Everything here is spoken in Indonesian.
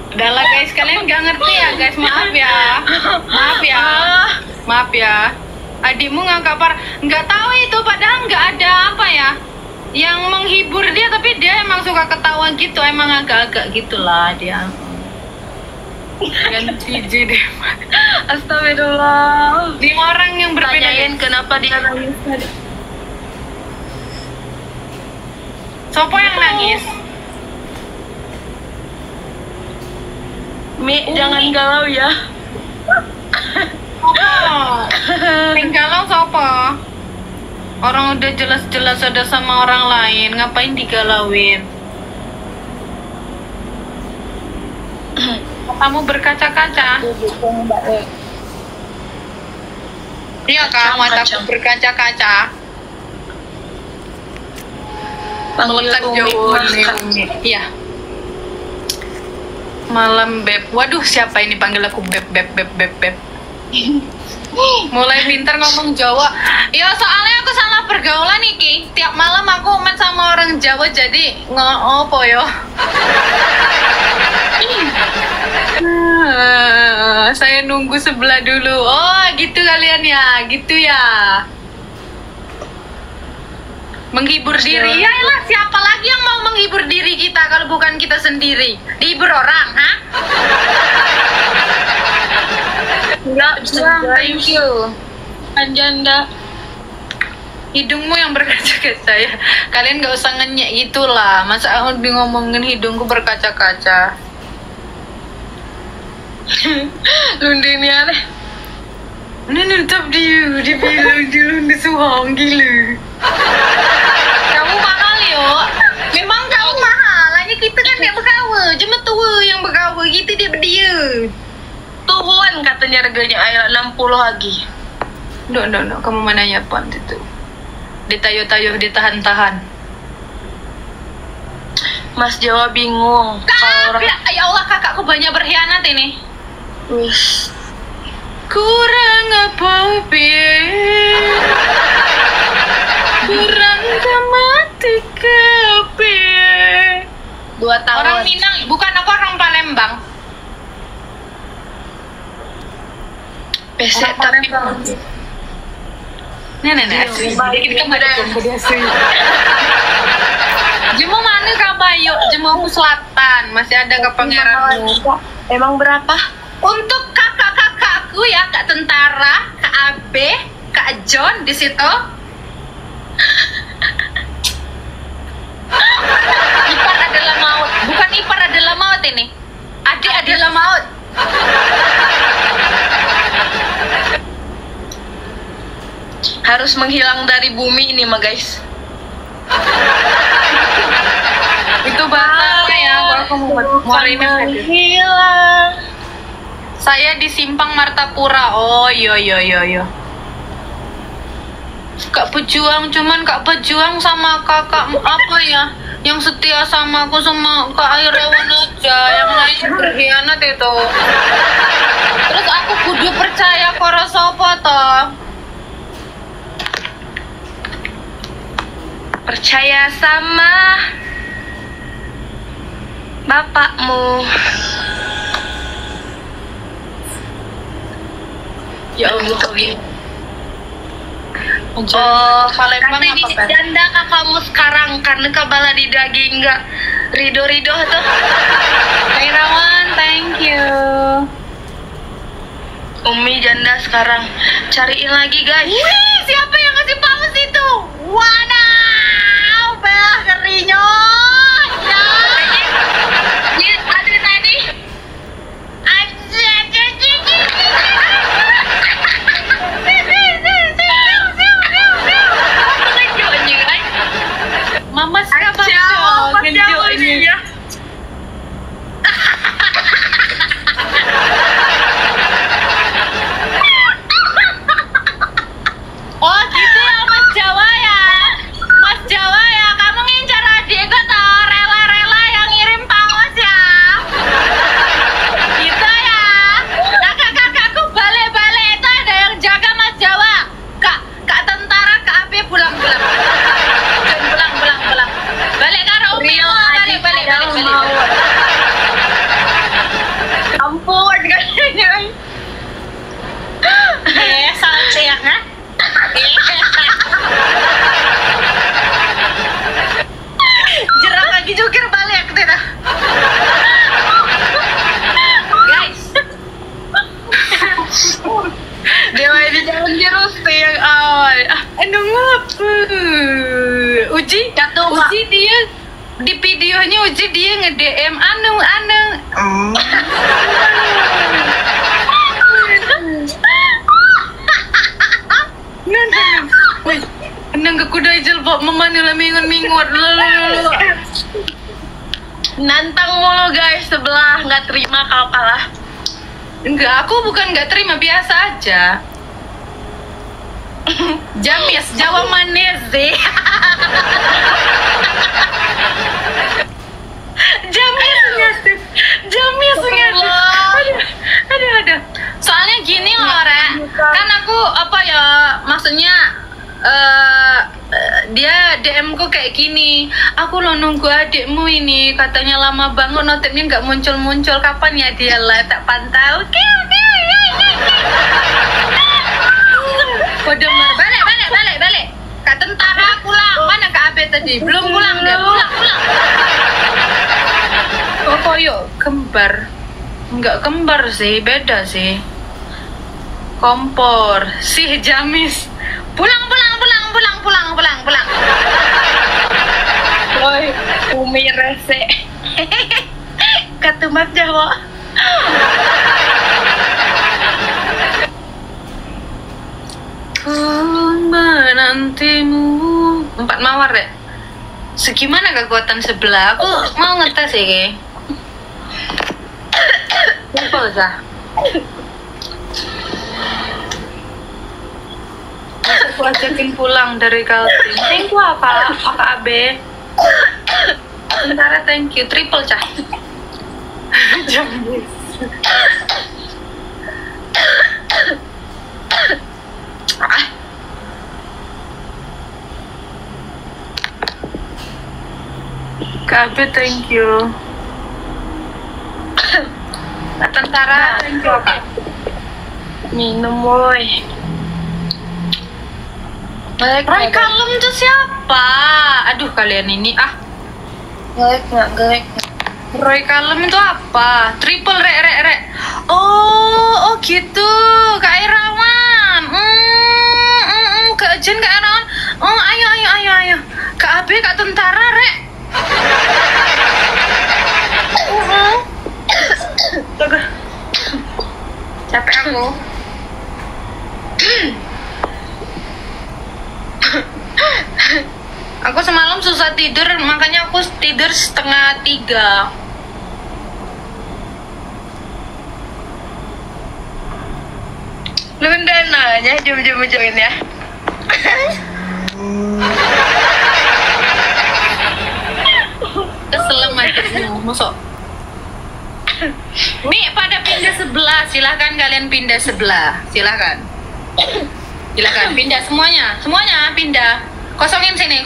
Udah lah guys, kalian nggak ngerti ya guys, maaf ya. Maaf ya. Adikmu ngangkat nggak tahu itu, padahal nggak ada apa ya yang menghibur dia, tapi dia emang suka ketawa gitu, emang agak-agak gitulah dia. Ganti deh. Astagfirullah. Di orang yang berbeda. Tanyain kenapa dia nangis tadi. Sopo yang nangis? Mi, jangan galau ya. Yang galau sopo? Orang udah jelas-jelas ada sama orang lain, ngapain digalauin? Kamu berkaca-kaca? Iya kan, mataku berkaca-kaca. Melekat jauh nih. Iya. Malam beb. Waduh, siapa ini panggil aku beb. Mulai pintar ngomong Jawa. Ya soalnya aku salah pergaulan nih Ki. Tiap malam aku main sama orang Jawa jadi ngopo yo. Saya nunggu sebelah dulu. Oh gitu kalian ya, gitu ya. Menghibur diri. Ya lah, siapa lagi yang mau menghibur diri kita kalau bukan kita sendiri? Dihibur orang, ha? Enggak, thank you. Anjanda. Hidungmu yang berkaca-kaca ya. Kalian gak usah ngenyek gitulah. Masa aku ngomongin hidungku berkaca-kaca. Lunde ini aneh. Ini tetap dibilang lunde suhang gila. Kamu mahal yo. Memang kamu mahal. Hanya kita kan gak berkawa. Cuma tua yang berkawa gitu dia. Tuhan katanya harganya air 60 lagi. No, kamu mana ya pon itu? Ditayo-tayo, ditahan-tahan. Mas Jawa bingung. Kak, ya Allah kakakku banyak berkhianat ini. Wis. Kurang apa piye? Kurang mati piye? 2 tahun. Orang Minang, bukan aku orang Palembang. Pesek tapi Nenek asli. Jadi kita ada asli. Jemu mana Kabayu? Jemu Selatan. Masih ada ke Pangeranmu. Emang berapa? Untuk kakak-kakakku ya, Kak Tentara, Kak Abe, Kak John di situ. Ipar adalah maut. Bukan ipar adalah maut ini. Adik adalah maut. Harus menghilang dari bumi ini mah guys. Itu bahasa ya, aku mau hilang. Saya di Simpang Martapura. Oh iya. Kak Pejuang, cuman Kak Pejuang sama kakak apa ya? Yang setia sama aku sama Kak Airawan aja, yang lain berkhianat itu. Terus aku kudu percaya karo sapa toh? Percaya sama bapakmu. Ya Allah. Oh, Palembang katanya apa, Pak? janda kakakmu sekarang karena kabala di daging nggak rido tuh. Airawan, thank you. Umi janda sekarang, cariin lagi guys. Wih, siapa yang ngasih paus itu? Wadaw, bah kerinya. Ya. Ini ada tadi. Mama siapa? Ngejo ini ya. Oh gitu ya Mas Jawa ya. Mas Jawa ya, kamu ngincar adik kok DM anu. Wih, nang kuda jilbab memanila mingun-mingut. Nantang mulu guys sebelah, nggak terima kalau kalah. Enggak, aku bukan nggak terima, biasa aja. Jamis, Jawa manis sih. Jamisnya tuh. Ada. Soalnya gini loh, Re. Kan aku apa ya, maksudnya dia DM ku kayak gini. Aku lo nunggu adikmu ini, katanya lama banget notifnya nggak muncul-muncul. Kapan ya dia live, tak pantau. Kode balik. Kak tentara pulang. Mana Kak Abe tadi? Belum pulang dia. Pulang. Oh, yuk kembar. Enggak kembar sih, beda sih. Kompor, sih Jamis. Pulang. Woi, umi rese. Katumat Jawa. Ku menantimu. 4 mawar deh. Segimana kekuatan sebelah? Aku mau ngetes ya. Simpel sah. Aku ajakin pulang dari Kaltim. Thank you apa Abe. Sementara thank you triple cah. Jamis. Kak Abe thank you. Kak Tentara thank you Kak. Minum woi. Roy Kalem itu siapa? Aduh kalian ini Gelek. Roy Kalem itu apa? Triple rek. Oh gitu. Kak Irawan. Kak Jen, Kak Irawan. Oh ayo. Kak Abe, Kak Tentara rek. Capek aku. Aku semalam susah tidur, makanya aku tidur 2:30. Lu udah nanya jam-jam ya. Keselem aja masuk. Nih pada pindah sebelah, silahkan kalian pindah sebelah, silahkan pindah semuanya pindah. Kosongin sini.